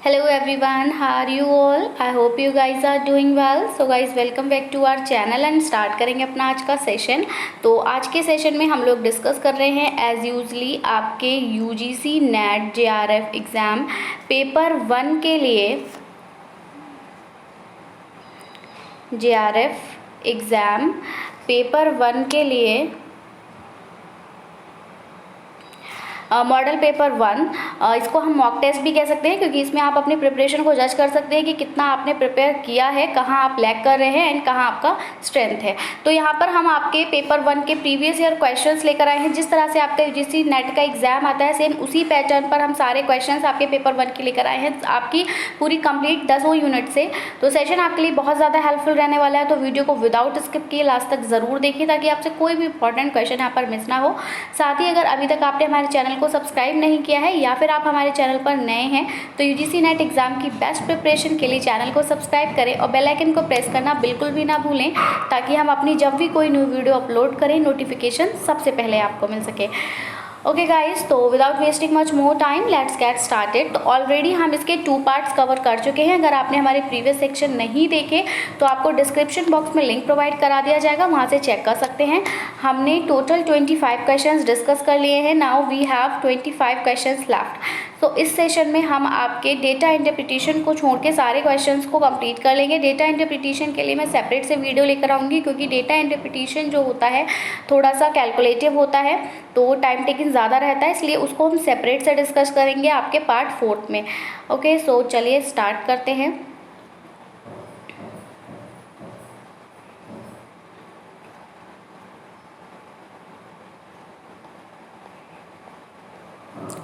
Hello everyone, how are you all? I hope you guys are doing well. So guys, welcome back to our channel and start करेंगे अपना आज का session. तो आज के session में हम लोग डिस्कस कर रहे हैं एज यूजली आपके UGC net JRF exam paper 1 के लिए जेआरएफ एग्ज़ाम पेपर 1 के लिए मॉडल पेपर 1 इसको हम मॉक टेस्ट भी कह सकते हैं, क्योंकि इसमें आप अपनी प्रिपरेशन को जज कर सकते हैं कि कितना आपने प्रिपेयर किया है, कहाँ आप लैग कर रहे हैं एंड कहाँ आपका स्ट्रेंथ है। तो यहाँ पर हम आपके पेपर 1 के प्रीवियस ईयर क्वेश्चंस लेकर आए हैं। जिस तरह से आपका यूजीसी नेट का एग्जाम आता है, सेम उसी पैटर्न पर हम सारे क्वेश्चंस आपके पेपर 1 के लेकर आए हैं, आपकी पूरी कंप्लीट 10 यूनिट से। तो सेशन आपके लिए बहुत ज़्यादा हेल्पफुल रहने वाला है, तो वीडियो को विदाउट स्किप किए लास्ट तक ज़रूर देखिए, ताकि आपसे कोई भी इंपॉर्टेंट क्वेश्चन यहाँ पर मिस ना हो। साथ ही अगर अभी तक आपने हमारे चैनल को सब्सक्राइब नहीं किया है या फिर आप हमारे चैनल पर नए हैं, तो यूजीसी नेट एग्जाम की बेस्ट प्रिपरेशन के लिए चैनल को सब्सक्राइब करें और बेल आइकन को प्रेस करना बिल्कुल भी ना भूलें, ताकि हम अपनी जब भी कोई न्यू वीडियो अपलोड करें नोटिफिकेशन सबसे पहले आपको मिल सके। ओके गाइस, तो without wasting much more time let's get started. तो ऑलरेडी हम इसके 2 पार्ट्स कवर कर चुके हैं। अगर आपने हमारे प्रीवियस सेक्शन नहीं देखे तो आपको डिस्क्रिप्शन बॉक्स में लिंक प्रोवाइड करा दिया जाएगा, वहाँ से चेक कर सकते हैं। हमने टोटल 25 क्वेश्चंस डिस्कस कर लिए हैं। Now we have 25 questions left. तो इस सेशन में हम आपके डेटा इंटरप्रिटेशन को छोड़ के सारे क्वेश्चंस को कंप्लीट कर लेंगे। डेटा इंटरप्रिटेशन के लिए मैं सेपरेट से वीडियो लेकर आऊँगी, क्योंकि डेटा इंटरप्रिटेशन जो होता है थोड़ा सा कैलकुलेटिव होता है, तो टाइम टेकिंग ज़्यादा रहता है, इसलिए उसको हम सेपरेट से डिस्कस करेंगे आपके पार्ट 4 में। ओके, सो चलिए स्टार्ट करते हैं।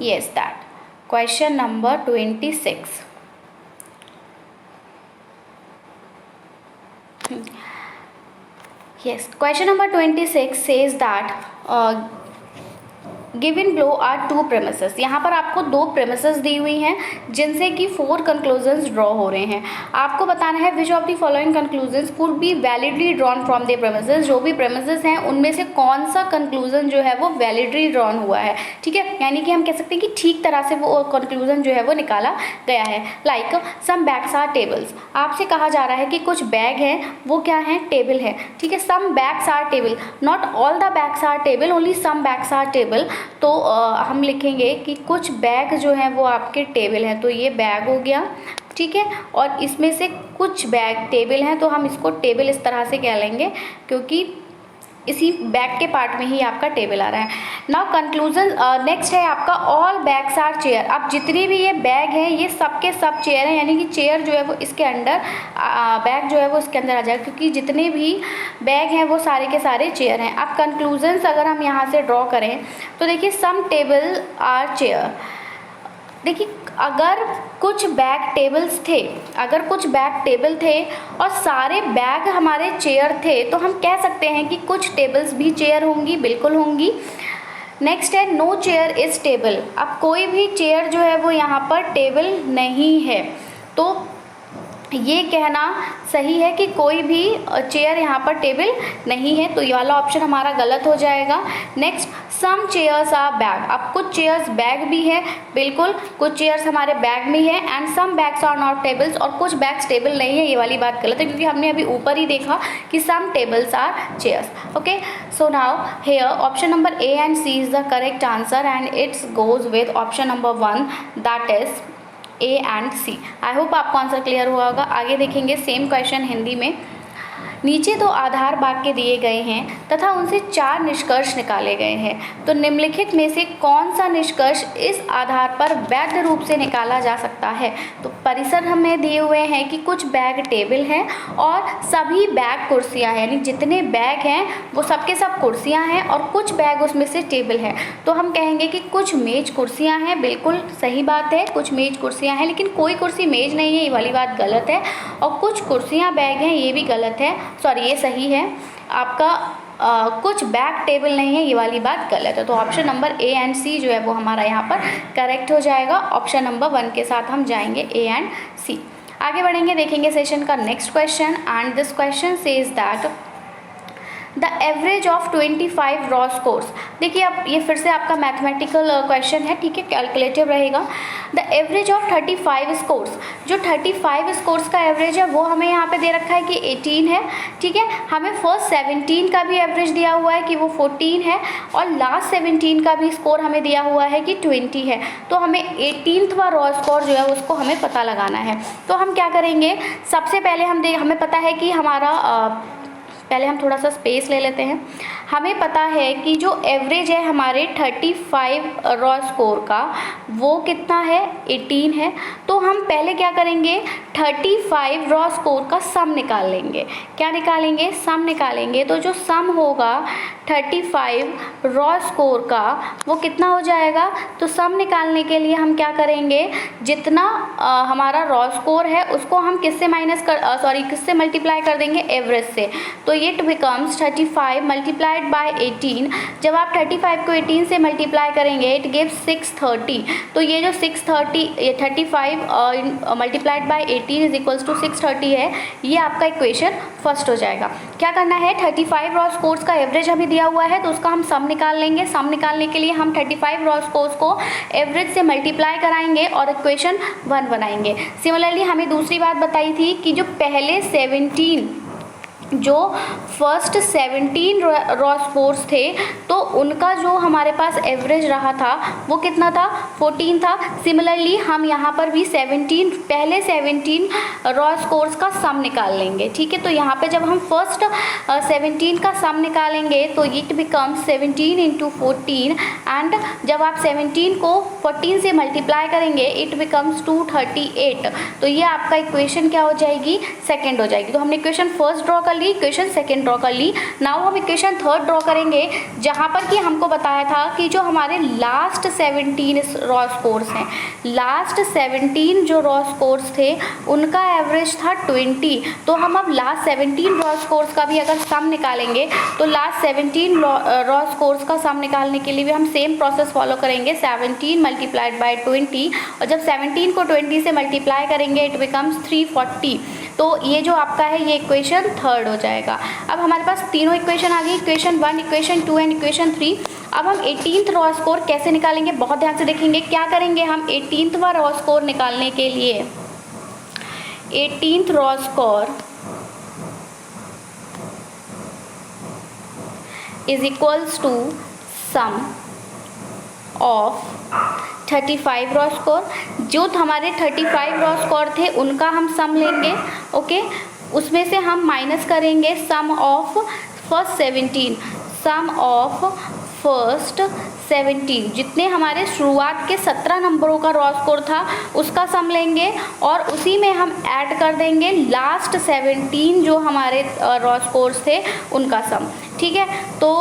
Yes, that question number 26. Yes, question number 26 says that given below are 2 premises. यहाँ पर आपको 2 प्रेमिसेस दी हुई हैं, जिनसे कि 4 कंक्लूजन्स ड्रॉ हो रहे हैं। आपको बताना है विच of the following conclusions could be validly drawn from the premises. जो भी प्रेमिसेस हैं उनमें से कौन सा कंक्लूजन जो है वो वैलिडली ड्रॉन हुआ है, ठीक है, यानी कि हम कह सकते हैं कि ठीक तरह से वो कंक्लूजन जो है वो निकाला गया है। Like some bags are tables. आपसे कहा जा रहा है कि कुछ बैग हैं वो क्या है, टेबल है, ठीक है। Some bags are table, not all the bags are table, only some bags are table. तो हम लिखेंगे कि कुछ बैग जो हैं वो आपके टेबल हैं, तो ये बैग हो गया, ठीक है, और इसमें से कुछ बैग टेबल हैं, तो हम इसको टेबल इस तरह से कह लेंगे, क्योंकि इसी बैग के पार्ट में ही आपका टेबल आ रहा है। नाउ कंक्लूजन नेक्स्ट है आपका ऑल बैग्स आर चेयर। अब जितने भी ये बैग हैं ये सब के सब चेयर हैं, यानी कि चेयर जो है वो इसके अंदर, बैग जो है वो इसके अंदर आ जाएगा, क्योंकि जितने भी बैग हैं वो सारे के सारे चेयर हैं। अब कंक्लूजन्स अगर हम यहाँ से ड्रॉ करें तो देखिए सम टेबल आर चेयर। देखिए अगर कुछ बैग टेबल्स थे, अगर कुछ बैग टेबल थे और सारे बैग हमारे चेयर थे, तो हम कह सकते हैं कि कुछ टेबल्स भी चेयर होंगी, बिल्कुल होंगी। नेक्स्ट है नो चेयर इज़ टेबल। अब कोई भी चेयर जो है वो यहाँ पर टेबल नहीं है, तो ये कहना सही है कि कोई भी चेयर यहाँ पर टेबल नहीं है, तो ये वाला ऑप्शन हमारा गलत हो जाएगा। Next some chairs are bag. अब कुछ चेयर्स बैग भी है, बिल्कुल कुछ चेयर्स हमारे बैग में है। And some bags are not tables, और कुछ बैग्स टेबल नहीं है, ये वाली बात गलत है, क्योंकि हमने अभी ऊपर ही देखा कि some tables are chairs. Okay, so now here option number A and C is the correct answer and it's goes with option number 1, that is A and C। I hope आपको आंसर क्लियर हुआ होगा। आगे देखेंगे same question Hindi में। नीचे 2 आधार वाक्य दिए गए हैं तथा उनसे 4 निष्कर्ष निकाले गए हैं, तो निम्नलिखित में से कौन सा निष्कर्ष इस आधार पर वैध रूप से निकाला जा सकता है। तो परिसर हमें दिए हुए हैं कि कुछ बैग टेबल हैं और सभी बैग कुर्सियां हैं, यानी जितने बैग हैं वो सबके सब कुर्सियां हैं और कुछ बैग उसमें से टेबल हैं। तो हम कहेंगे कि कुछ मेज कुर्सियां हैं, बिल्कुल सही बात है, कुछ मेज कुर्सियां हैं, लेकिन कोई कुर्सी मेज नहीं है, ये वाली बात गलत है। और कुछ कुर्सियां बैग हैं, ये भी गलत है, सॉरी ये सही है आपका। कुछ बैग टेबल नहीं है, ये वाली बात गलत है। तो option number A and C जो है वो हमारा यहाँ पर करेक्ट हो जाएगा। ऑप्शन नंबर 1 के साथ हम जाएंगे A एंड C। आगे बढ़ेंगे, देखेंगे सेशन का next question and this question says that the average of 25 raw scores. देखिए अब ये फिर से आपका मैथमेटिकल क्वेश्चन है, ठीक है, कैलकुलेटिव रहेगा। द एवरेज ऑफ 35 स्कोर्स, जो 35 स्कोर्स का एवरेज है वो हमें यहाँ पे दे रखा है कि 18 है, ठीक है। हमें फर्स्ट 17 का भी एवरेज दिया हुआ है कि वो 14 है, और लास्ट 17 का भी स्कोर हमें दिया हुआ है कि 20 है। तो हमें 18वां रॉ स्कोर जो है उसको हमें पता लगाना है। तो हम क्या करेंगे, सबसे पहले हमें पता है कि हमारा पहले हम थोड़ा सा स्पेस ले लेते हैं। हमें पता है कि जो एवरेज है हमारे 35 रॉ स्कोर का वो कितना है, 18 है। तो हम पहले क्या करेंगे, 35 रॉ स्कोर का सम निकाल लेंगे। क्या निकालेंगे, सम निकालेंगे। तो जो सम होगा 35 रॉ स्कोर का वो कितना हो जाएगा, तो सम निकालने के लिए हम क्या करेंगे, जितना हमारा रॉ स्कोर है उसको हम किससे किससे मल्टीप्लाई कर देंगे, एवरेज से। तो इट बिकम्स 35 मल्टीप्लाइड बाय 18। जब आप 35 को 18 से मल्टीप्लाई करेंगे इट गिव्स 630। तो ये जो 35 multiplied by 18 is equals to 630 है, ये आपका इक्वेशन फर्स्ट हो जाएगा। क्या करना है, 35 रॉ स्कोर्स का एवरेज हमें दिया हुआ है तो उसका हम सम निकाल लेंगे। सम निकालने के लिए हम 35 रॉ स्कोर्स को एवरेज से मल्टीप्लाई कराएंगे और इक्वेशन 1 बनाएंगे। सिमिलरली हमें दूसरी बात बताई थी कि जो पहले 17 जो फर्स्ट 17 रॉ स्कोर्स थे तो उनका जो हमारे पास एवरेज रहा था वो कितना था, 14 था। सिमिलरली हम यहाँ पर भी पहले 17 रॉ स्कोर्स का सम निकाल लेंगे, ठीक है। तो यहाँ पे जब हम फर्स्ट 17 का सम निकालेंगे तो इट बिकम्स 17 इंटू 14, एंड जब आप 17 को 14 से मल्टीप्लाई करेंगे इट बिकम्स 238। तो ये आपका इक्वेशन क्या हो जाएगी, सेकेंड हो जाएगी। तो हमने इक्वेशन फर्स्ट ड्रॉ कर ली, इक्वेशन सेकेंड ड्रॉ कर ली। नाउ हम इक्वेशन थर्ड ड्रॉ करेंगे, जहां पर कि हमको बताया था कि जो हमारे लास्ट 17 रॉ स्कोर्स हैं, लास्ट 17 जो रॉ स्कोर्स थे उनका एवरेज था 20। तो हम अब लास्ट 17 रॉ स्कोर्स का भी अगर सम निकालेंगे तो लास्ट 17 रॉ स्कोर्स का सम निकालने के लिए भी हम सेम प्रोसेस फॉलो करेंगे, 17 मल्टीप्लाइड बाय 20, और जब 17 को 20 से मल्टीप्लाई करेंगे इट बिकम्स 340। तो ये जो आपका है ये इक्वेशन थर्ड हो जाएगा। अब हमारे पास तीनों इक्वेशन आ गई, इक्वेशन 1, इक्वेशन 2 एंड इक्वेशन 3। अब हम 18th रॉ स्कोर कैसे निकालेंगे, बहुत ध्यान से देखेंगे। क्या करेंगे हम 18वां रॉ स्कोर निकालने के लिए, 18th raw score is equals to sum of 35 raw score. जो हमारे 35 रॉ स्कोर थे उनका हम सम लेंगे, ओके। उसमें से हम माइनस करेंगे sum of first 17, sum of first 17, जितने हमारे शुरुआत के 17 नंबरों का रॉ स्कोर था उसका सम लेंगे, और उसी में हम ऐड कर देंगे लास्ट 17 जो हमारे रॉ स्कोर्स थे उनका सम, ठीक है। तो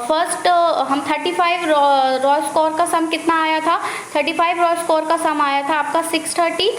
फर्स्ट हम 35 रॉ स्कोर का सम कितना आया था, 35 रॉ स्कोर का सम आया था आपका 630,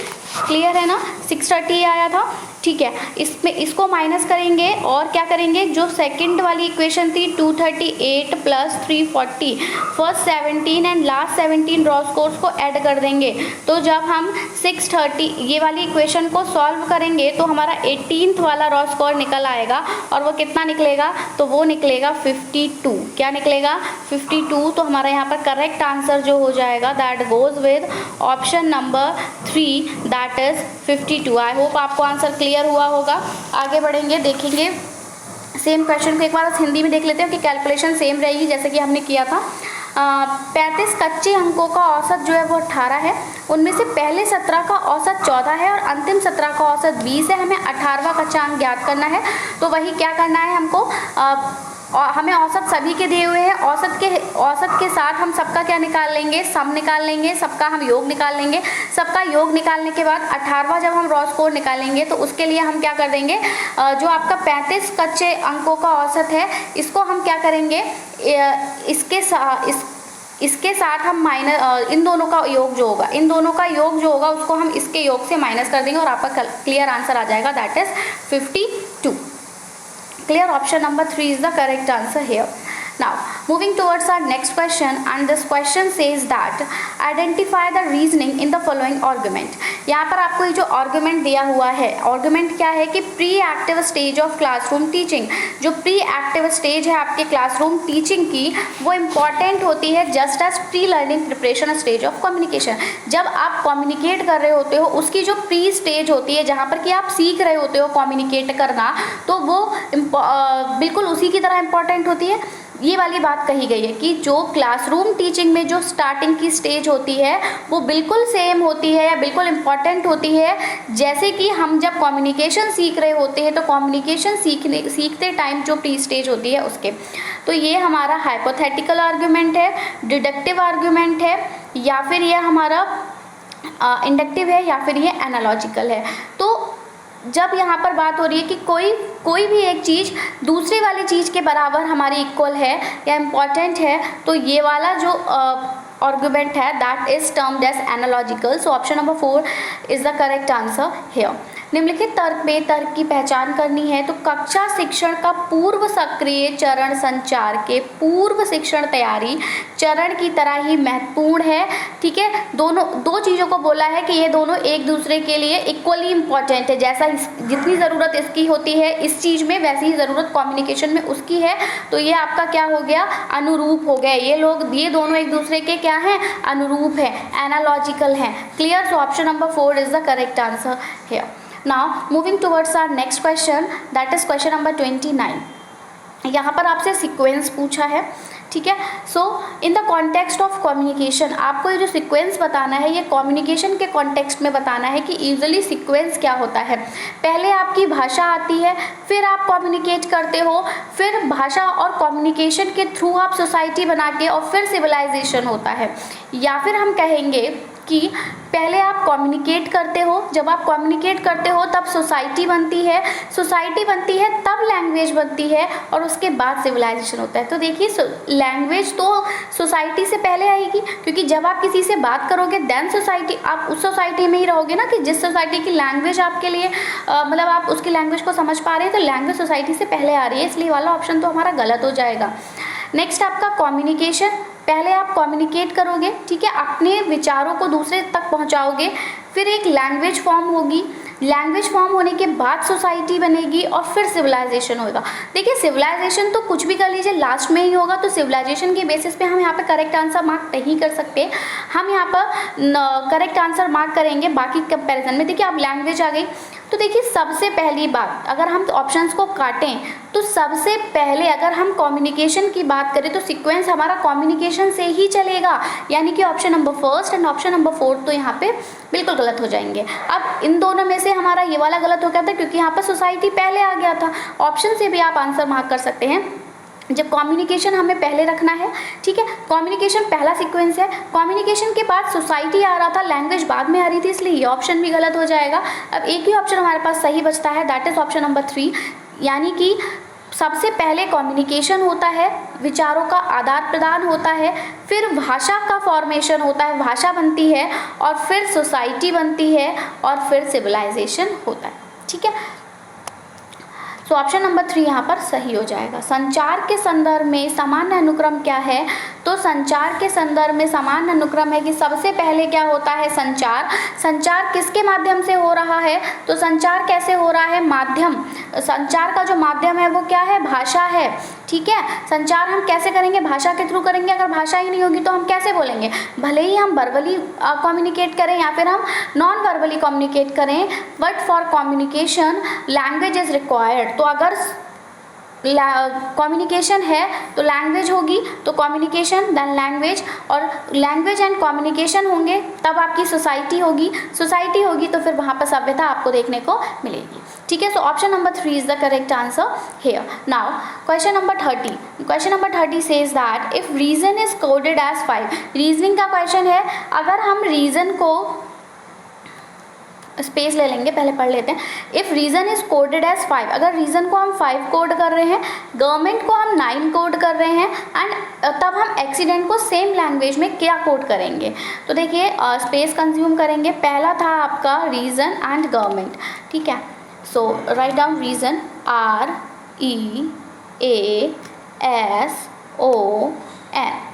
क्लियर है ना, 630 आया था, ठीक है। इसमें इसको माइनस करेंगे और क्या करेंगे, जो सेकंड वाली इक्वेशन थी 238 plus 340, first 17 and last 17 raw scores को ऐड कर देंगे। तो जब हम 630 ये वाली इक्वेशन को सॉल्व करेंगे तो हमारा 18th वाला रॉ स्कोर निकल आएगा, और वो कितना निकलेगा, तो वो निकलेगा 52। क्या निकलेगा, 52। तो हमारा यहाँ पर करेक्ट आंसर जो हो जाएगा that goes with option number 3, that is 52। I hope आपको आंसर क्लियर हुआ होगा। आगे बढ़ेंगे, देखेंगे सेम क्वेश्चन को एक बार हिंदी में देख लेते हैं कि कैलकुलेशन सेम रहेगी जैसे कि हमने किया था। 35 कच्चे अंकों का औसत जो है वो 18 है, उनमें से पहले 17 का औसत 14 है और अंतिम 17 का औसत 20 है। हमें 18वां कच्चा अंक ज्ञात करना है। तो वही क्या करना है हमको, हमें औसत सभी के दिए हुए हैं, औसत के साथ हम सबका क्या निकाल लेंगे, सम निकाल लेंगे, सबका हम योग निकाल लेंगे। सबका योग निकालने के बाद 18वां जब हम रॉ स्कोर निकालेंगे तो उसके लिए हम क्या कर देंगे, जो आपका 35 कच्चे अंकों का औसत है इसको हम क्या करेंगे, इसके साथ हम इन दोनों का योग जो होगा उसको हम इसके योग से माइनस कर देंगे और आपका क्लियर आंसर आ जाएगा, that is 52। Clear, option number 3 is the correct answer here. Now moving towards our next question, and this question says that identify the reasoning in the following argument. यहाँ पर आपको ये जो आर्गुमेंट दिया हुआ है, argument क्या है कि pre active stage of classroom teaching, जो प्री एक्टिव स्टेज है आपके क्लासरूम टीचिंग की, वो इम्पॉर्टेंट होती है just as pre learning preparation stage of communication. जब आप कम्युनिकेट कर रहे होते हो उसकी जो प्री स्टेज होती है जहाँ पर कि आप सीख रहे होते हो कम्युनिकेट करना, तो वो बिल्कुल उसी की तरह इम्पॉर्टेंट होती है। ये वाली बात कही गई है कि जो क्लासरूम टीचिंग में जो स्टार्टिंग की स्टेज होती है वो बिल्कुल सेम होती है या बिल्कुल इम्पॉर्टेंट होती है जैसे कि हम जब कम्युनिकेशन सीख रहे होते हैं तो कम्युनिकेशन सीखते टाइम जो प्री स्टेज होती है उसके। तो ये हमारा हाइपोथेटिकल आर्गुमेंट है, डिडक्टिव आर्गुमेंट है, या फिर ये हमारा इंडक्टिव है, या फिर ये एनालॉजिकल है। तो जब यहाँ पर बात हो रही है कि कोई भी एक चीज़ दूसरी वाली चीज़ के बराबर हमारी इक्वल है या इम्पॉर्टेंट है, तो ये वाला जो आर्गुमेंट है that is termed as analogical. So option number 4 is the correct answer here. निम्नलिखित तर्क में तर्क की पहचान करनी है तो कक्षा शिक्षण का पूर्व सक्रिय चरण संचार के पूर्व शिक्षण तैयारी चरण की तरह ही महत्वपूर्ण है। ठीक है, दो चीज़ों को बोला है कि ये दोनों एक दूसरे के लिए इक्वली इम्पॉर्टेंट है। जैसा जितनी ज़रूरत इसकी होती है इस चीज़ में, वैसी ही ज़रूरत कम्युनिकेशन में उसकी है। तो ये आपका क्या हो गया, अनुरूप हो गया। ये दोनों एक दूसरे के क्या हैं, अनुरूप है, एनालॉजिकल हैं। Clear. So option number 4 is the correct answer here. Now moving towards our next question, that is question number 29. यहाँ पर आपसे सीक्वेंस पूछा है। ठीक है, so in the context of communication आपको ये जो सीक्वेंस बताना है ये कम्युनिकेशन के कॉन्टेक्स्ट में बताना है कि यूजुअली सीक्वेंस क्या होता है। पहले आपकी भाषा आती है, फिर आप कम्युनिकेट करते हो, फिर भाषा और कम्युनिकेशन के थ्रू आप सोसाइटी बना के और फिर सिविलाइजेशन होता है। या फिर हम कहेंगे कि पहले आप कम्युनिकेट करते हो, जब आप कम्युनिकेट करते हो तब सोसाइटी बनती है तब लैंग्वेज बनती है और उसके बाद सिविलाइजेशन होता है। तो देखिए लैंग्वेज तो सोसाइटी से पहले आएगी, क्योंकि जब आप किसी से बात करोगे देन सोसाइटी, आप उस सोसाइटी में ही रहोगे ना, कि जिस सोसाइटी की लैंग्वेज आपके लिए मतलब आप उसकी लैंग्वेज को समझ पा रहे हैं, तो लैंग्वेज सोसाइटी से पहले आ रही है, इसलिए वाला ऑप्शन तो हमारा गलत हो जाएगा। नेक्स्ट आपका कम्युनिकेशन, पहले आप कम्युनिकेट करोगे, ठीक है, अपने विचारों को दूसरे तक पहुंचाओगे, फिर एक लैंग्वेज फॉर्म होगी, लैंग्वेज फॉर्म होने के बाद सोसाइटी बनेगी और फिर सिविलाइजेशन होगा। देखिए सिविलाइजेशन तो कुछ भी कर लीजिए लास्ट में ही होगा, तो सिविलाइजेशन के बेसिस पे हम यहाँ पे करेक्ट आंसर मार्क नहीं कर सकते। हम यहाँ पर करेक्ट आंसर मार्क करेंगे बाकी कंपैरिजन में। देखिए अब लैंग्वेज आ गई, तो देखिए सबसे पहली बात अगर हम ऑप्शंस को काटें तो सबसे पहले अगर हम कम्युनिकेशन की बात करें तो सीक्वेंस हमारा कम्युनिकेशन से ही चलेगा, यानी कि option number 1 and option number 4 तो यहाँ पे बिल्कुल गलत हो जाएंगे। अब इन दोनों में से हमारा ये वाला गलत हो गया था क्योंकि यहाँ पर सोसाइटी पहले आ गया था। ऑप्शन से भी आप आंसर मार्क कर सकते हैं जब कम्युनिकेशन हमें पहले रखना है। ठीक है, कम्युनिकेशन पहला सीक्वेंस है, कम्युनिकेशन के बाद सोसाइटी आ रहा था, लैंग्वेज बाद में आ रही थी, इसलिए ये ऑप्शन भी गलत हो जाएगा। अब एक ही ऑप्शन हमारे पास सही बचता है, दैट इज ऑप्शन नंबर 3, यानी कि सबसे पहले कम्युनिकेशन होता है, विचारों का आदान प्रदान होता है, फिर भाषा का फॉर्मेशन होता है, भाषा बनती है, और फिर सोसाइटी बनती है, और फिर सिविलाइजेशन होता है। ठीक है, तो ऑप्शन नंबर 3 यहाँ पर सही हो जाएगा। संचार के संदर्भ में सामान्य अनुक्रम क्या है, तो संचार के संदर्भ में सामान्य अनुक्रम है कि सबसे पहले क्या होता है, संचार किसके माध्यम से हो रहा है, तो संचार कैसे हो रहा है, माध्यम, संचार का जो माध्यम है वो क्या है, भाषा है। ठीक है, संचार हम कैसे करेंगे, भाषा के थ्रू करेंगे। अगर भाषा ही नहीं होगी तो हम कैसे बोलेंगे, भले ही हम वर्बली कम्युनिकेट करें या फिर हम नॉन वर्बली कम्युनिकेट करें, but for communication language is required. तो अगर कम्युनिकेशन है तो लैंग्वेज होगी, तो कम्युनिकेशन देन लैंग्वेज, और लैंग्वेज एंड कम्युनिकेशन होंगे तब आपकी सोसाइटी होगी, सोसाइटी होगी तो फिर वहाँ पर सभ्यता आपको देखने को मिलेगी। ठीक है, so option number 3 is the correct answer here. Now question number 30, question number 30 says that if reason is coded as 5, reasoning का क्वेश्चन है। अगर हम रीजन को स्पेस ले लेंगे, पहले पढ़ लेते हैं। If reason is coded as 5, अगर रीज़न को हम 5 कोड कर रहे हैं, गवर्नमेंट को हम 9 कोड कर रहे हैं, एंड तब हम एक्सीडेंट को सेम लैंग्वेज में क्या कोड करेंगे। तो देखिए स्पेस कंज्यूम करेंगे। पहला था आपका रीज़न एंड गवर्नमेंट। ठीक है, so write down reason, REASON, ON।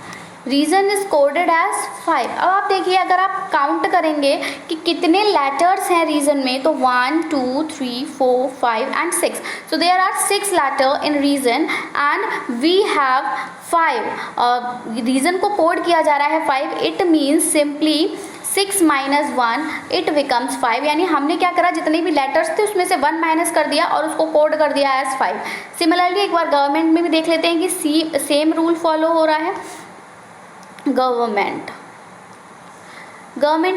Reason is coded as 5। अब आप देखिए, अगर आप काउंट करेंगे कि कितने लेटर्स हैं रीज़न में, तो 1 2 3 4 5 and 6। So there are 6 letter in reason and we have 5। Reason को कोड किया जा रहा है 5। It means simply 6 minus 1 it becomes 5। यानी हमने क्या करा, जितने भी लेटर्स थे उसमें से 1 माइनस कर दिया और उसको कोड कर दिया एज 5। सिमिलरली एक बार गवर्नमेंट में भी देख लेते हैं कि सेम रूल फॉलो हो रहा है। गवर्नमेंट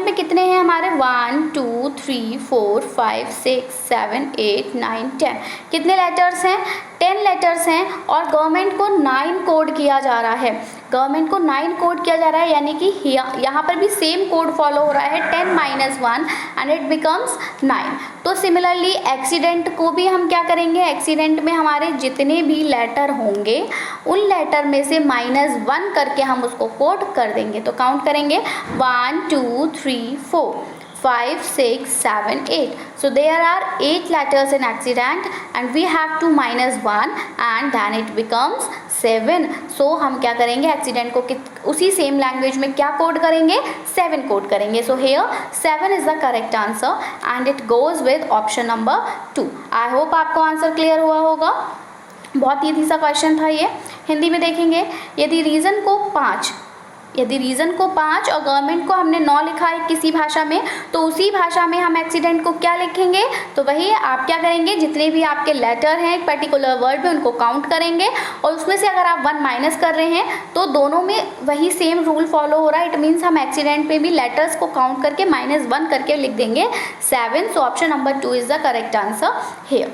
में कितने हैं हमारे, 1 2 3 4 5 6 7 8 9 10। कितने लेटर्स हैं, 10 लेटर्स हैं और गवर्नमेंट को 9 कोड किया जा रहा है। गवर्नमेंट को 9 कोड किया जा रहा है, यानी कि यहाँ पर भी सेम कोड फॉलो हो रहा है, 10 माइनस 1 एंड इट बिकम्स 9। तो सिमिलरली एक्सीडेंट को भी हम क्या करेंगे, एक्सीडेंट में हमारे जितने भी लेटर होंगे उन लेटर में से -1 करके हम उसको कोड कर देंगे। तो काउंट करेंगे 1 2 3 4 5 6 7 8। So there are 8 letters in accident and we have to -1 and then it becomes 7। So हम क्या करेंगे, एक्सीडेंट को उसी सेम लैंग्वेज में क्या कोड करेंगे, 7 कोड करेंगे। So here 7 is the correct answer and it goes with option number 2। I hope आपको आंसर क्लियर हुआ होगा। बहुत ईजी सा क्वेश्चन था ये। हिंदी में देखेंगे, यदि रीज़न को 5 और गवर्नमेंट को हमने 9 लिखा है किसी भाषा में, तो उसी भाषा में हम एक्सीडेंट को क्या लिखेंगे, तो वही आप क्या करेंगे, जितने भी आपके लेटर हैं एक पर्टिकुलर वर्ड में उनको काउंट करेंगे और उसमें से अगर आप 1 माइनस कर रहे हैं तो दोनों में वही सेम रूल फॉलो हो रहा है। इट मीन्स हम एक्सीडेंट पे भी लेटर्स को काउंट करके -1 करके लिख देंगे 7। सो option number 2 is the correct answer here.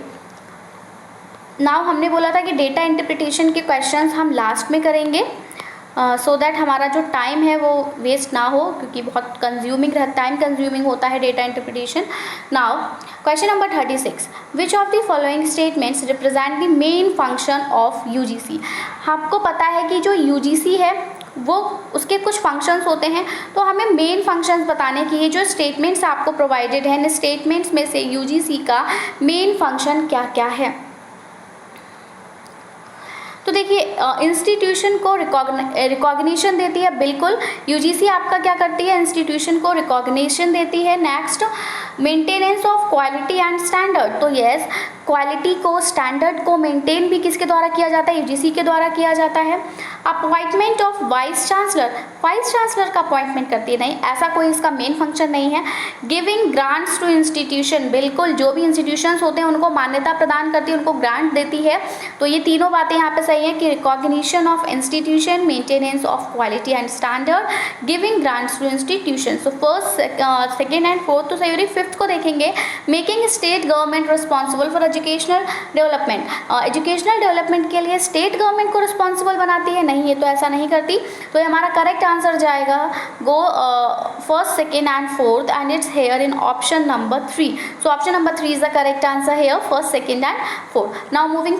Now हमने बोला था कि डेटा इंटरप्रिटेशन के क्वेश्चंस हम लास्ट में करेंगे सो दैट हमारा जो टाइम है वो वेस्ट ना हो, क्योंकि बहुत टाइम कंज्यूमिंग होता है data interpretation. Now question number 36, which of the following statements represent the main function of UGC. आपको पता है कि जो यूजीसी है वो उसके कुछ फंक्शंस होते हैं, तो हमें मेन फंक्शंस बताने की ये जो स्टेटमेंट्स आपको प्रोवाइडेड है, इन स्टेटमेंट्स में से यूजीसी का मेन फंक्शन क्या क्या है। तो देखिए, इंस्टीट्यूशन को रिकॉग्निशन देती है, बिल्कुल यूजीसी आपका क्या करती है, इंस्टीट्यूशन को रिकॉग्निशन देती है। Next, maintenance of quality and standard. तो यस, क्वालिटी को, स्टैंडर्ड को मेंटेन भी किसके द्वारा किया जाता है, यूजीसी के द्वारा किया जाता है। Appointment of vice chancellor, vice chancellor का अपॉइंटमेंट करती है, नहीं, ऐसा कोई इसका मेन फंक्शन नहीं है। गिविंग ग्रांट्स टू इंस्टीट्यूशन, बिल्कुल जो भी इंस्टीट्यूशंस होते हैं उनको मान्यता प्रदान करती है, उनको ग्रांट देती है। तो ये तीनों बातें यहाँ पे सही है कि recognition of institution, maintenance of quality and standard, giving grants to institution. So first, second and fourth तो सही हो रही। फिफ्थ को देखेंगे, making state government responsible for educational development. Educational development के लिए स्टेट गवर्नमेंट को रिस्पॉन्सिबल बनाती है, नहीं, ये तो ऐसा नहीं करती। तो ये हमारा करेक्ट आंसर जाएगा go first, second and fourth and it's here in option number 3। So option number 3 is the correct answer here, first, second and fourth. Now moving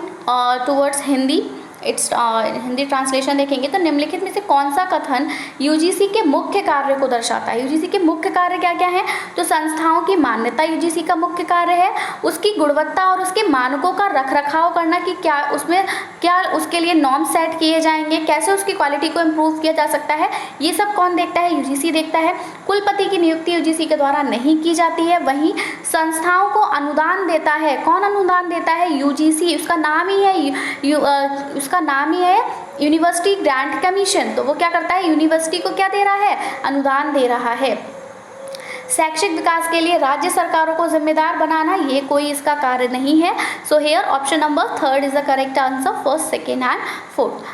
towards Hindi, it's Hindi translation देखेंगे तो निम्नलिखित में से कौन सा कथन यूजीसी के मुख्य कार्य को दर्शाता है। यूजीसी के मुख्य कार्य क्या क्या है, तो संस्थाओं की मान्यता यूजीसी का मुख्य कार्य है, उसकी गुणवत्ता और उसके मानकों का रखरखाव करना कि क्या उसमें क्या उसके लिए नॉर्म सेट किए जाएंगे, कैसे उसकी क्वालिटी को इम्प्रूव किया जा सकता है, ये सब कौन देखता है, यूजीसी देखता है। कुलपति की नियुक्ति यूजीसी के द्वारा नहीं की जाती है। वहीं संस्थाओं को अनुदान देता है, कौन अनुदान देता है, यूजीसी, उसका नाम ही है उसका नाम ही है यूनिवर्सिटी ग्रांट कमीशन। तो वो क्या करता है, यूनिवर्सिटी को क्या दे रहा है, अनुदान दे रहा है। शैक्षिक विकास के लिए राज्य सरकारों को जिम्मेदार बनाना, ये कोई इसका कार्य नहीं है। So here option number 3 is the correct answer, first, second and fourth.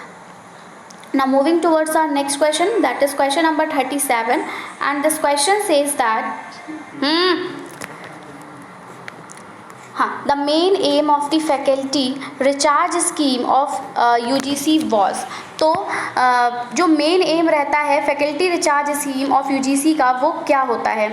Now moving towards our next question, that is question number 37, and this question says that the main aim of the faculty recharge scheme of UGC was। तो जो main aim रहता है faculty recharge scheme of UGC का, वो क्या होता है,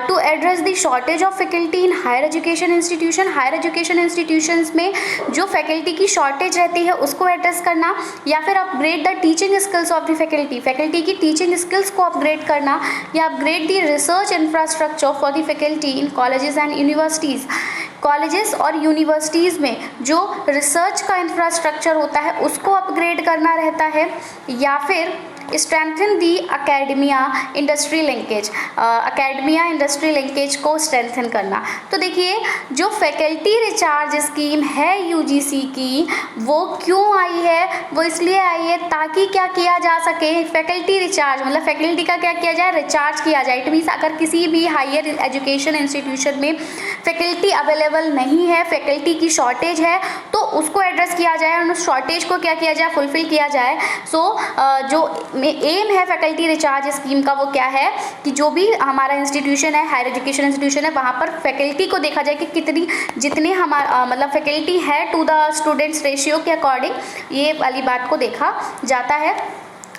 to address the shortage of faculty in higher education institution. Higher education institutions में जो फैकल्टी की शॉर्टेज रहती है उसको एड्रेस करना, या फिर upgrade the teaching skills of the faculty, faculty की टीचिंग स्किल्स को अपग्रेड करना, या upgrade the research infrastructure for the faculty in colleges and universities. Colleges और यूनिवर्सिटीज़ में जो रिसर्च का इंफ्रास्ट्रक्चर होता है उसको अपग्रेड करना रहता है, या फिर strengthen the academia industry linkage, academia industry linkage को स्ट्रेंथन करना। तो देखिए जो फैकल्टी रिचार्ज स्कीम है यूजीसी की, वो क्यों आई है? वो इसलिए आई है ताकि क्या किया जा सके, फैकल्टी रिचार्ज मतलब फैकल्टी का क्या किया जाए, रिचार्ज किया जाए। इट मीन्स अगर किसी भी हायर एजुकेशन इंस्टीट्यूशन में फैकल्टी अवेलेबल नहीं है, फैकल्टी की शॉर्टेज है, तो उसको एड्रेस किया जाए और उस शॉर्टेज को क्या किया जाए, फुलफिल किया जाए। जो एम है फैकल्टी रिचार्ज स्कीम का वो क्या है कि जो भी हमारा इंस्टीट्यूशन है, हायर एजुकेशन इंस्टीट्यूशन है, वहाँ पर फैकल्टी को देखा जाए कि कितनी, जितने हमारा मतलब फैकल्टी है टू द स्टूडेंट्स रेशियो के अकॉर्डिंग, ये वाली बात को देखा जाता है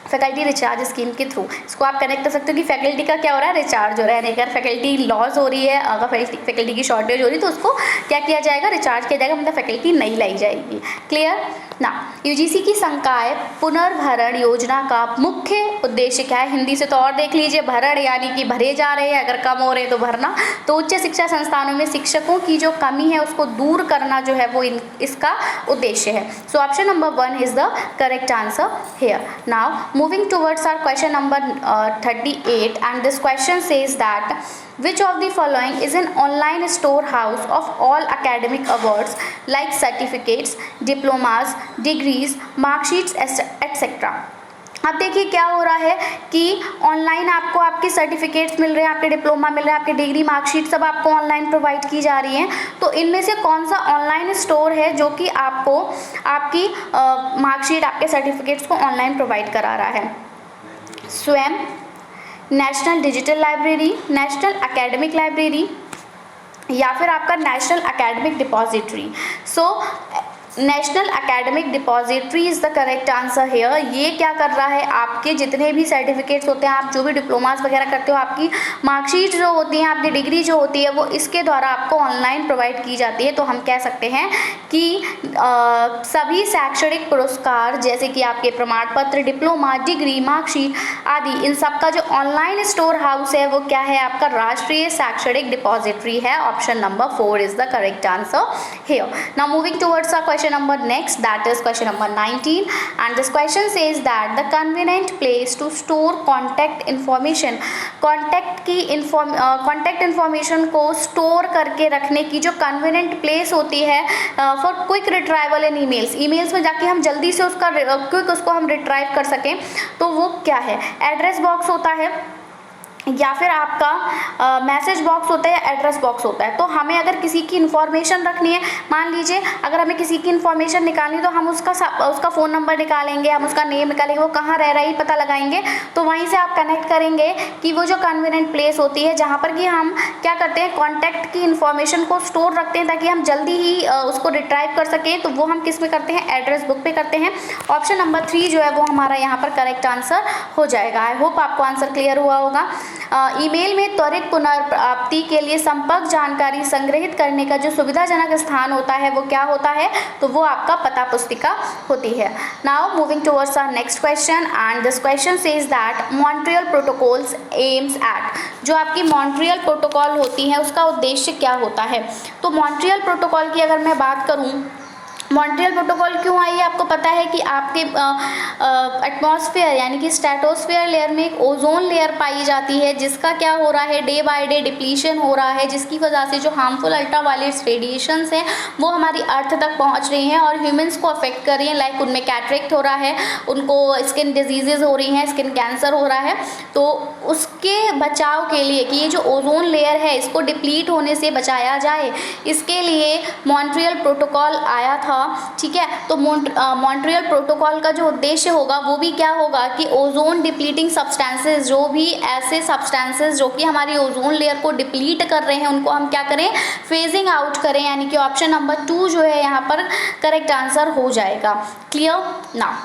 फैकल्टी रिचार्ज स्कीम के थ्रू। इसको आप कनेक्ट कर सकते हो कि फैकल्टी का क्या हो रहा है, रिचार्ज हो रहा है। अगर फैकल्टी लॉस हो रही है, अगर फैकल्टी की शॉर्टेज हो रही है, तो उसको क्या किया जाएगा, रिचार्ज किया जाएगा, मतलब फैकल्टी नहीं लाई जाएगी। क्लियर ना। यूजीसी की संकाय पुनर्भरण योजना का मुख्य उद्देश्य क्या है? हिंदी से तो और देख लीजिए, भरण यानी कि भरे जा रहे हैं, अगर कम हो रहे हैं तो भरना। तो उच्च शिक्षा संस्थानों में शिक्षकों की जो कमी है उसको दूर करना जो है वो इसका उद्देश्य है। So option number 1 is the correct answer here. Now moving towards our question number 38, and this question says that which of the following is an online storehouse of all academic awards like certificates, diplomas, degrees, mark sheets, etc. अब देखिए क्या हो रहा है कि online आपको आपके certificates मिल रहे हैं, आपके डिप्लोमा मिल रहे हैं, आपके डिग्री मार्कशीट सब आपको ऑनलाइन प्रोवाइड की जा रही हैं। तो इनमें से कौन सा ऑनलाइन स्टोर है जो कि आपको आपकी मार्कशीट, आपके सर्टिफिकेट्स को ऑनलाइन प्रोवाइड करा रहा है? स्वयं, national digital library, national academic library, या फिर आपका national academic depository. So national academic depository is the correct answer hair. ये क्या कर रहा है, आपके जितने भी सर्टिफिकेट्स होते हैं, आप जो भी डिप्लोमास वगैरह करते हो, आपकी मार्कशीट जो होती हैं, आपकी डिग्री जो होती है, वो इसके द्वारा आपको ऑनलाइन प्रोवाइड की जाती है। तो हम कह सकते हैं कि सभी शैक्षणिक पुरस्कार जैसे कि आपके प्रमाण पत्र, डिप्लोमा, डिग्री, मार्कशीट आदि, इन सब का जो ऑनलाइन स्टोर हाउस है वो क्या है, आपका राष्ट्रीय शैक्षणिक डिपॉजिटरी है। Option number 4 is the correct answer hair. Now moving towards our question number next, that is question number 19, and this question says that the convenient place to store contact information, contact information को store करके रखने की जो convenient place होती है for quick retrieval in emails में जाके हम जल्दी से उसका क्विक उसको हम रिट्राइव कर सकें, तो वो क्या है? एड्रेस बॉक्स होता है, या फिर आपका मैसेज बॉक्स होता है, या एड्रेस बॉक्स होता है। तो हमें अगर किसी की इन्फॉर्मेशन रखनी है, मान लीजिए अगर हमें किसी की इन्फॉर्मेशन निकालनी है, तो हम उसका फ़ोन नंबर निकालेंगे, हम उसका नेम निकालेंगे, वो कहाँ रह रहा है पता लगाएंगे। तो वहीं से आप कनेक्ट करेंगे कि वो जो कन्वीनियंट प्लेस होती है जहाँ पर कि हम क्या करते हैं, कॉन्टैक्ट की इन्फॉर्मेशन को स्टोर रखते हैं ताकि हम जल्दी ही उसको रिट्राइव कर सकें। तो वो हम किस में करते हैं, एड्रेस बुक पे करते हैं। ऑप्शन नंबर 3 जो है वो हमारा यहाँ पर करेक्ट आंसर हो जाएगा। आई होप आपको आंसर क्लियर हुआ होगा। ईमेल में त्वरित पुनर्प्राप्ति के लिए संपर्क जानकारी संग्रहित करने का जो सुविधाजनक स्थान होता है वो क्या होता है, तो वो आपका पता पुस्तिका होती है। Now moving towards our next question, and this question says that Montreal protocols aims at, जो आपकी मॉन्ट्रियल प्रोटोकॉल होती है उसका उद्देश्य क्या होता है? तो मॉन्ट्रियल प्रोटोकॉल की अगर मैं बात करूँ, मॉन्ट्रियल प्रोटोकॉल क्यों आई है? आपको पता है कि आपके एटमॉस्फेयर यानी कि स्ट्रेटोस्फेयर लेयर में एक ओजोन लेयर पाई जाती है जिसका क्या हो रहा है, डे बाय डे डिप्लीशन हो रहा है, जिसकी वजह से जो हार्मफुल अल्ट्रावायलेट रेडिएशंस हैं वो हमारी अर्थ तक पहुंच रही हैं और ह्यूमंस को अफेक्ट कर रही हैं। लाइक उनमें कैटरेक्ट हो रहा है, उनको स्किन डिजीजेज हो रही हैं, स्किन कैंसर हो रहा है। तो उसके बचाव के लिए कि ये जो ओजोन लेयर है इसको डिप्लीट होने से बचाया जाए, इसके लिए मॉन्ट्रियल प्रोटोकॉल आया था। ठीक है, तो मॉन्ट्रियल प्रोटोकॉल का जो उद्देश्य होगा वो भी क्या होगा कि ओजोन डिप्लीटिंग सब्सटेंसेस, जो भी ऐसे सब्सटेंसेस जो कि हमारी ओजोन लेयर को डिप्लीट कर रहे हैं उनको हम क्या करें, फेजिंग आउट करें। यानी कि ऑप्शन नंबर 2 जो है यहाँ पर करेक्ट आंसर हो जाएगा। क्लियर ना।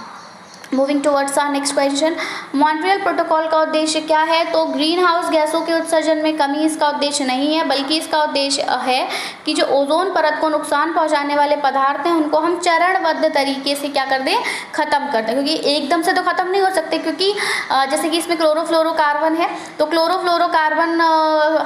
Moving towards our next question, Montreal protocol का उद्देश्य क्या है? तो ग्रीन हाउस गैसों के उत्सर्जन में कमी इसका उद्देश्य नहीं है, बल्कि इसका उद्देश्य है कि जो ओजोन परत को नुकसान पहुंचाने वाले पदार्थ हैं उनको हम चरणबद्ध तरीके से क्या कर दें, ख़त्म कर दें। क्योंकि एकदम से तो ख़त्म नहीं हो सकते, क्योंकि जैसे कि इसमें क्लोरोफ्लोरोकार्बन है, तो क्लोरोफ्लोरोकार्बन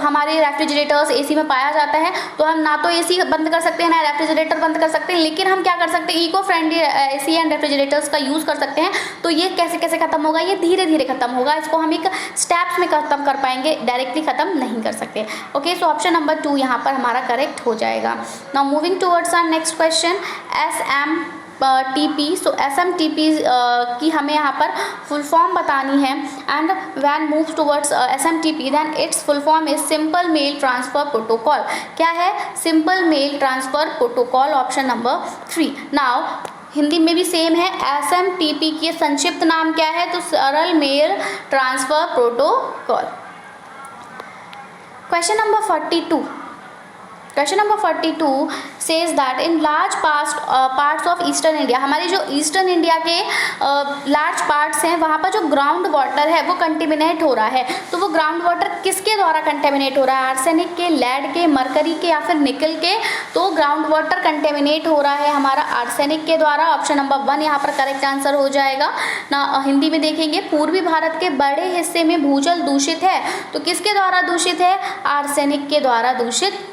हमारे हमारे रेफ्रिजरेटर्स एसी में पाया जाता है, तो हम ना तो एसी बंद कर सकते हैं ना रेफ्रिजरेटर बंद कर सकते हैं, लेकिन हम क्या कर सकते हैं, eco friendly AC and refrigerators का यूज़ कर सकते हैं। तो ये कैसे कैसे खत्म होगा, ये धीरे धीरे खत्म होगा, इसको हम एक स्टेप्स में खत्म कर पाएंगे, डायरेक्टली खत्म नहीं कर सकते। ओके, सो ऑप्शन नंबर 2 यहाँ पर हमारा करेक्ट हो जाएगा। Now moving towards our next question, SMTP। So SMTP की हमें यहाँ पर फुल फॉर्म बतानी है, and when moves towards SMTP then its full form is simple mail transfer protocol. क्या है, simple mail transfer protocol, option number 3। Now Hindi में भी सेम है, SMTP की संक्षिप्त नाम क्या है, तो सरल mail transfer protocol. Question number 42, question number 42 says that in large parts of eastern India, हमारी जो ईस्टर्न इंडिया के लार्ज पार्ट्स हैं वहाँ पर जो ग्राउंड वाटर है वो कंटेमिनेट हो रहा है। तो वो ग्राउंड वाटर किसके द्वारा कंटेमिनेट हो रहा है, आर्सेनिक के, लेड के, मरकरी के या फिर निकल के। तो ग्राउंड वाटर कंटेमिनेट हो रहा है हमारा आर्सेनिक के द्वारा, ऑप्शन नंबर 1 यहाँ पर करेक्ट आंसर हो जाएगा ना। हिंदी में देखेंगे, पूर्वी भारत के बड़े हिस्से में भूजल दूषित है, तो किसके द्वारा दूषित है, आर्सेनिक के द्वारा दूषित है।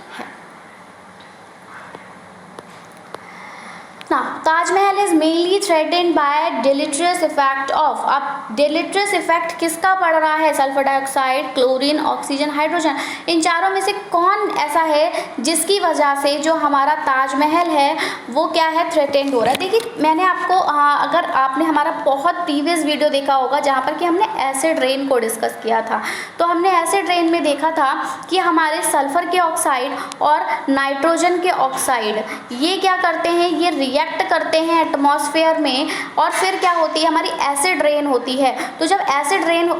Now, Taj Mahal is mainly threatened by deleterious effect of. अब डिलीटरियस इफेक्ट किसका पड़ रहा है, sulphur dioxide, chlorine, oxygen, hydrogen, इन चारों में से कौन ऐसा है जिसकी वजह से जो हमारा ताजमहल है वो क्या है, थ्रेटेंड हो रहा है। देखिए मैंने आपको अगर आपने हमारा बहुत प्रीवियस वीडियो देखा होगा जहाँ पर कि हमने एसिड रेन को डिस्कस किया था, तो हमने एसिड रेन में देखा था कि हमारे सल्फर के ऑक्साइड और नाइट्रोजन के ऑक्साइड ये क्या करते हैं, ये रिएक्ट करते हैं एटमॉस्फेयर में, और फिर क्या होती है, हमारी एसिड रेन होती है। तो जब एसिड रेन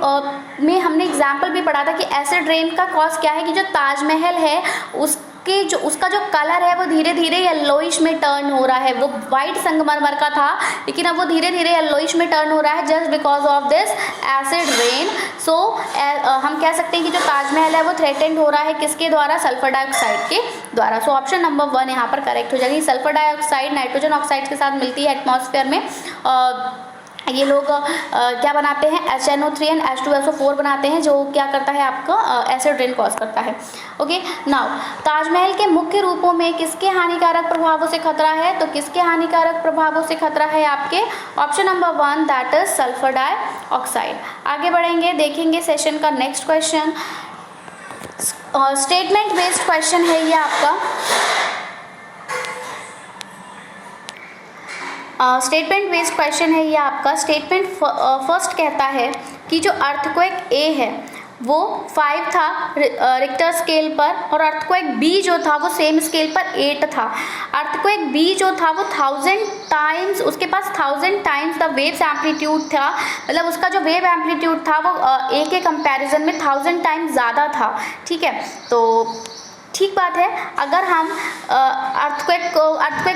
में हमने एग्जाम्पल भी पढ़ा था कि एसिड रेन का कॉज क्या है, कि जो ताजमहल है उसका जो कलर है वो धीरे धीरे येलोइश में टर्न हो रहा है। वो वाइट संगमरमर का था, लेकिन अब वो धीरे धीरे येलोइश में टर्न हो रहा है just because of this acid rain. So हम कह सकते हैं कि जो ताजमहल है वो थ्रेटेंड हो रहा है किसके द्वारा, सल्फर डाइऑक्साइड के द्वारा। सो ऑप्शन नंबर 1 यहाँ पर करेक्ट हो जाएगी। सल्फर डाइऑक्साइड नाइट्रोजन ऑक्साइड के साथ मिलती है एटमॉस्फेयर में, ये लोग क्या बनाते हैं, HNO3 एंड H2SO4 बनाते हैं, जो क्या करता है आपका एसिड रेन कॉज करता है। ओके, नाउ ताजमहल के मुख्य रूपों में किसके हानिकारक प्रभावों से खतरा है, तो किसके हानिकारक प्रभावों से खतरा है आपके, option number 1 that is sulphur dioxide. आगे बढ़ेंगे, देखेंगे सेशन का next question, statement based question है ये आपका। स्टेटमेंट बेस्ड क्वेश्चन है ये आपका। स्टेटमेंट फर्स्ट कहता है कि जो अर्थक्वेक ए है वो 5 था रिक्टर स्केल पर, और अर्थक्वेक बी जो था वो सेम स्केल पर 8 था। अर्थक्वेक बी जो था वो 1000 टाइम्स, उसके पास 1000 टाइम्स द वेव्स एम्पलीट्यूड था, मतलब उसका जो वेव एम्पलीट्यूड था वो ए के कंपैरिजन में 1000 टाइम्स ज़्यादा था। ठीक है, तो ठीक बात है। अगर हम अर्थक्वेक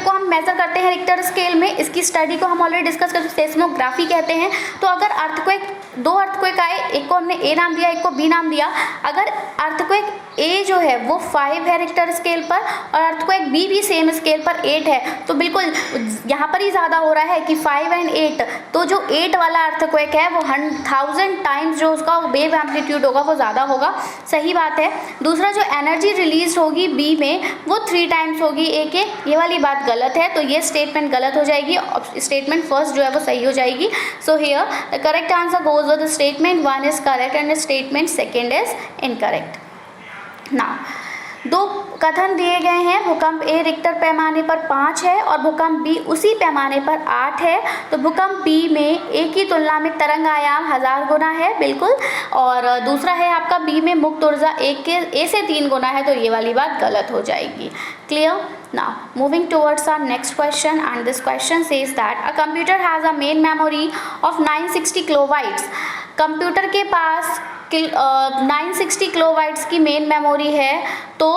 को हम मेजर करते हैं रिक्टर स्केल में, इसकी स्टडी को हम ऑलरेडी डिस्कस कर चुके हैं, सेस्मोग्राफी कहते हैं। तो अगर अर्थक्वेक 2 अर्थक्वेक आए, एक को हमने ए नाम दिया, एक को बी नाम दिया, अगर अर्थक्वेक ए जो है वो 5 है रिक्टर स्केल पर और अर्थक्वेक बी भी सेम स्केल पर 8 है, तो बिल्कुल यहाँ पर ही ज़्यादा हो रहा है कि 5 एंड 8। तो जो 8 वाला अर्थक्वेक है वो 1000 टाइम्स जो उसका वेव एम्पलीट्यूड होगा वो ज़्यादा होगा। सही बात है। दूसरा, जो एनर्जी रिलीज होगी बी में वो 3 टाइम्स होगी ए के, ये वाली बात गलत है, तो ये स्टेटमेंट गलत हो जाएगी। स्टेटमेंट फर्स्ट जो है वो सही हो जाएगी। So here the correct answer goes with statement 1 is correct and statement second is incorrect. Now 2 कथन दिए गए हैं, भूकंप ए रिक्टर पैमाने पर 5 है और भूकंप बी उसी पैमाने पर 8 है। तो भूकंप बी में ए की तुलना में तरंग आयाम 1000 गुना है, बिल्कुल। और दूसरा है आपका बी में मुक्त ऊर्जा ए से 3 गुना है, तो ये वाली बात गलत हो जाएगी। Clear? Now moving towards our next question, and this question says that a computer has a main memory of 960 kilobytes। Computer के पास 960 किलोबाइट्स की मेन मेमोरी है, तो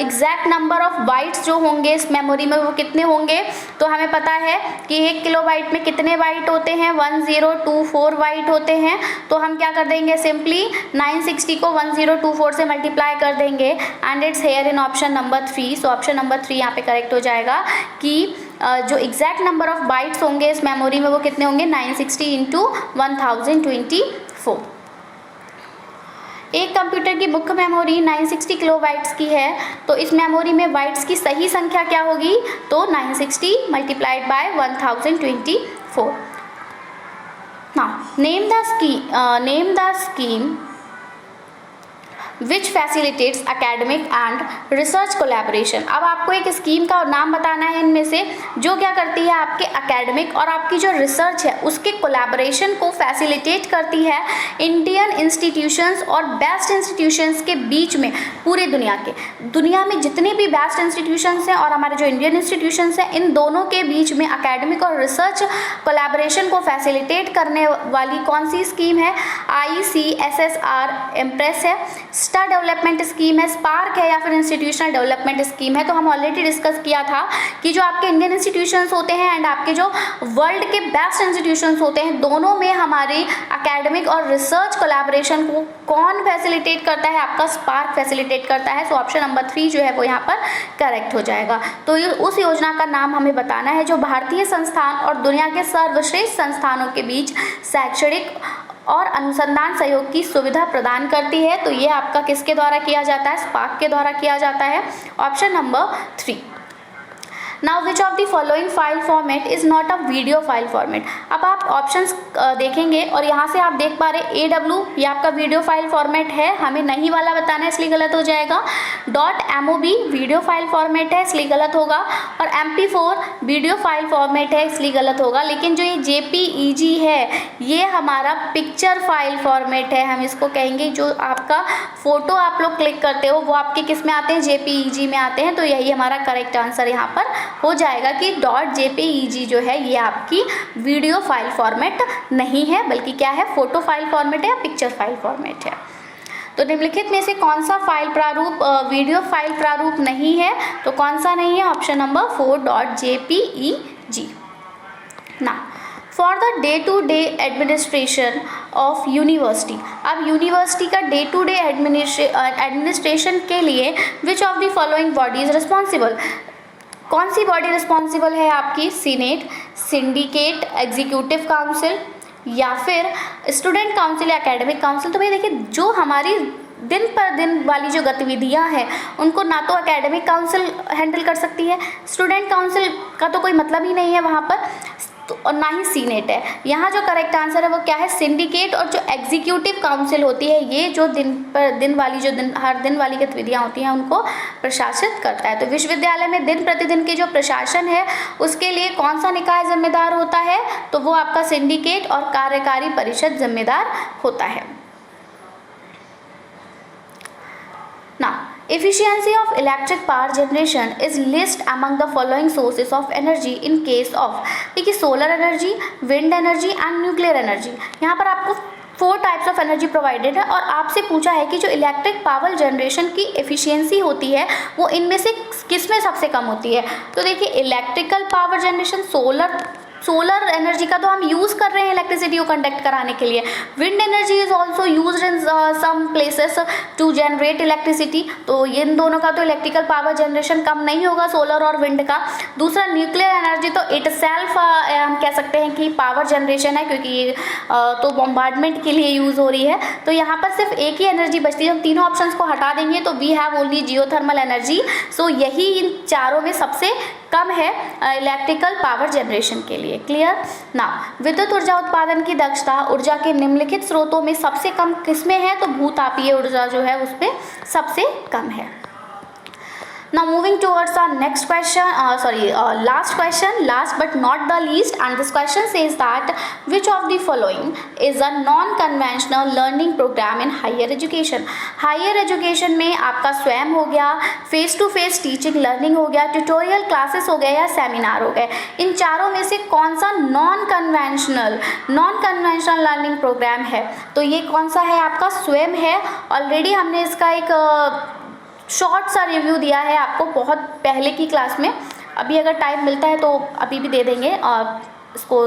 एग्जैक्ट नंबर ऑफ बाइट्स जो होंगे इस मेमोरी में वो कितने होंगे, तो हमें पता है कि 1 किलोबाइट में कितने बाइट होते हैं, 1024 बाइट होते हैं। तो हम क्या कर देंगे, सिंपली 960 को 1024 से मल्टीप्लाई कर देंगे and it's here in option number 3। So option number 3 यहाँ पे करेक्ट हो जाएगा कि जो एग्जैक्ट नंबर ऑफ बाइट्स होंगे इस मेमोरी में वो कितने होंगे, 960 × 1024। एक कंप्यूटर की मुख्य मेमोरी 960 किलोबाइट्स की है, तो इस मेमोरी में बाइट्स की सही संख्या क्या होगी? तो 960 multiplied by 1024. Now name the scheme which facilitates academic and research collaboration. अब आपको एक स्कीम का नाम बताना है इनमें से जो क्या करती है आपके एकेडमिक और आपकी जो रिसर्च है उसके कोलैबोरेशन को फैसिलिटेट करती है इंडियन इंस्टीट्यूशंस और बेस्ट इंस्टीट्यूशंस के बीच में. पूरी दुनिया में जितने भी बेस्ट इंस्टीट्यूशंस हैं और हमारे जो इंडियन इंस्टीट्यूशंस हैं इन दोनों के बीच में एकेडमिक और रिसर्च कोलैबोरेशन को फैसिलिटेट करने वाली कौन सी स्कीम है? ICSSR इम्प्रेस है, स्टार डेवलपमेंट स्कीम है, स्पार्क है या फिर इंस्टीट्यूशनल डेवलपमेंट स्कीम है. तो हम ऑलरेडी डिस्कस किया था कि जो आपके इंडियन इंस्टीट्यूशंस होते हैं एंड आपके जो वर्ल्ड के बेस्ट इंस्टीट्यूशंस होते हैं दोनों में हमारी एकेडमिक और रिसर्च कोलैबोरेशन को कौन फैसिलिटेट करता है? आपका स्पार्क फैसिलिटेट करता है. सो ऑप्शन नंबर 3 जो है वो यहाँ पर करेक्ट हो जाएगा. तो ये उस योजना का नाम हमें बताना है जो भारतीय संस्थान और दुनिया के सर्वश्रेष्ठ संस्थानों के बीच शैक्षणिक और अनुसंधान सहयोग की सुविधा प्रदान करती है. तो ये आपका किसके द्वारा किया जाता है? स्पार्क के द्वारा किया जाता है. Option number 3. Now which of the following file format is not a video file format. अब आप ऑप्शंस देखेंगे और यहाँ से आप देख पा रहे AW ये आपका वीडियो फाइल फॉर्मेट है, हमें नहीं वाला बताना है इसलिए गलत हो जाएगा. .MOB वीडियो फाइल फॉर्मेट है इसलिए गलत होगा, और MP4 वीडियो फाइल फॉर्मेट है इसलिए गलत होगा. लेकिन जो ये JPEG है ये हमारा पिक्चर फाइल फॉर्मेट है. हम इसको कहेंगे जो आपका फोटो आप लोग क्लिक करते हो वो आपके किस में आते हैं? JPEG में आते हैं. तो यही हमारा करेक्ट आंसर यहाँ पर हो जाएगा कि .JPEG जो है ये आपकी वीडियो फाइल फॉर्मेट नहीं है बल्कि क्या है? फोटो फाइल फॉर्मेट है या पिक्चर फाइल फॉर्मेट है. तो निम्नलिखित में से कौन सा फाइल प्रारूप वीडियो फाइल प्रारूप नहीं है? तो कौन सा नहीं है? Option number 4 .JPEG. ना for the day to day administration of university. अब यूनिवर्सिटी का डे टू डे एडमिनिस्ट्रेशन के लिए which of the following body is responsible. कौन सी बॉडी रिस्पॉन्सिबल है आपकी? सीनेट, सिंडिकेट, एग्जीक्यूटिव काउंसिल या फिर स्टूडेंट काउंसिल या एकेडमिक काउंसिल. तो भाई देखिए जो हमारी दिन पर दिन वाली जो गतिविधियां हैं उनको ना तो एकेडमिक काउंसिल हैंडल कर सकती है, स्टूडेंट काउंसिल का तो कोई मतलब ही नहीं है वहाँ पर, तो और ना ही सीनेट है. यहाँ जो करेक्ट आंसर है वो क्या है? सिंडिकेट. और जो एग्जीक्यूटिव काउंसिल होती है ये जो दिन पर दिन वाली जो हर दिन वाली गतिविधियाँ होती हैं उनको प्रशासित करता है. तो विश्वविद्यालय में दिन प्रतिदिन के जो प्रशासन है उसके लिए कौन सा निकाय जिम्मेदार होता है? तो वो आपका सिंडिकेट और कार्यकारी परिषद जिम्मेदार होता है. Now, efficiency of electric power generation is list among the following sources of energy in case of. देखिए solar energy, wind energy and nuclear energy. यहाँ पर आपको 4 टाइप्स ऑफ एनर्जी प्रोवाइडेड है और आपसे पूछा है कि जो इलेक्ट्रिक पावर जनरेशन की एफिशिएंसी होती है वो इनमें से किस में सबसे कम होती है. तो देखिए electrical power generation solar energy का तो हम यूज़ कर रहे हैं इलेक्ट्रिसिटी को कंडक्ट कराने के लिए. Wind energy is also use in some places to generate electricity. तो इन दोनों का तो इलेक्ट्रिकल पावर जनरेशन कम नहीं होगा सोलर और विंड का. दूसरा न्यूक्लियर एनर्जी तो इट सेल्फ हम कह सकते हैं कि पावर जनरेशन है क्योंकि ये तो बॉम्बार्डमेंट के लिए यूज़ हो रही है. तो यहाँ पर सिर्फ एक ही एनर्जी बचती है. हम तीनों ऑप्शंस को हटा देंगे तो we have only geothermal energy. So यही इन चारों में सबसे कम है इलेक्ट्रिकल पावर जनरेशन के लिए. क्लियर ना. विद्युत ऊर्जा उत्पादन की दक्षता ऊर्जा के निम्नलिखित स्रोतों में सबसे कम किसमें है? तो भूतापीय ऊर्जा जो है उसमें सबसे कम है. Now moving towards our next question, last question, last but not the least, and this question says that which of the following is a non-conventional learning program in higher education. Higher education में आपका स्वयं हो गया, face to face teaching learning हो गया, tutorial classes हो गया या seminar हो गए. इन चारों में से कौन सा नॉन कन्वेंशनल लर्निंग प्रोग्राम है? तो ये कौन सा है? आपका स्वयं है. ऑलरेडी हमने इसका एक शॉर्ट सा रिव्यू दिया है आपको बहुत पहले की क्लास में. अभी अगर टाइम मिलता है तो अभी भी दे देंगे और इसको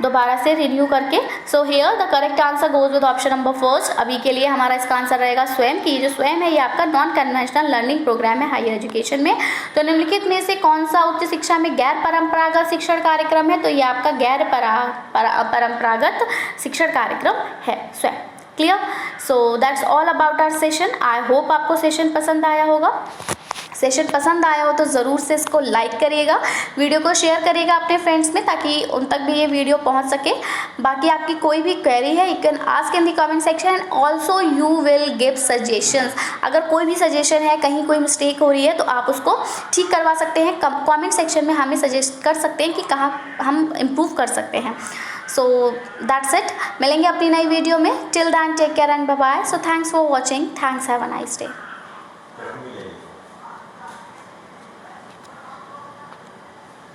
दोबारा से रिन्यू करके. So here the correct answer goes with option number 1. अभी के लिए हमारा इसका आंसर रहेगा स्वयं की. जो स्वयं है ये आपका नॉन कन्वेंशनल लर्निंग प्रोग्राम है हायर एजुकेशन में. तो निम्नलिखित में से कौन सा उच्च शिक्षा में गैर परंपरागत शिक्षण कार्यक्रम है? तो ये आपका गैर परंपरागत शिक्षण कार्यक्रम है Swayam. Clear? So that's all about our session. I hope आपको सेशन पसंद आया होगा। सेशन पसंद आया हो तो ज़रूर से इसको लाइक करिएगा, वीडियो को शेयर करिएगा अपने फ्रेंड्स में, ताकि उन तक भी ये वीडियो पहुंच सके। बाकी आपकी कोई भी क्वेरी है, you can ask in the comment section and also you will give suggestions. अगर कोई भी सजेशन है, कहीं कोई मिस्टेक हो रही है, तो आप उसको ठीक करवा सकते हैं, कमेंट सेक्शन में हमें सजेस्ट कर सकते हैं कि कहाँ हम इम्प्रूव कर सकते हैं। सो दैट्स इट, मिलेंगे अपनी नई वीडियो में। Till then take care and bye bye. So thanks for watching, thanks, have a nice day.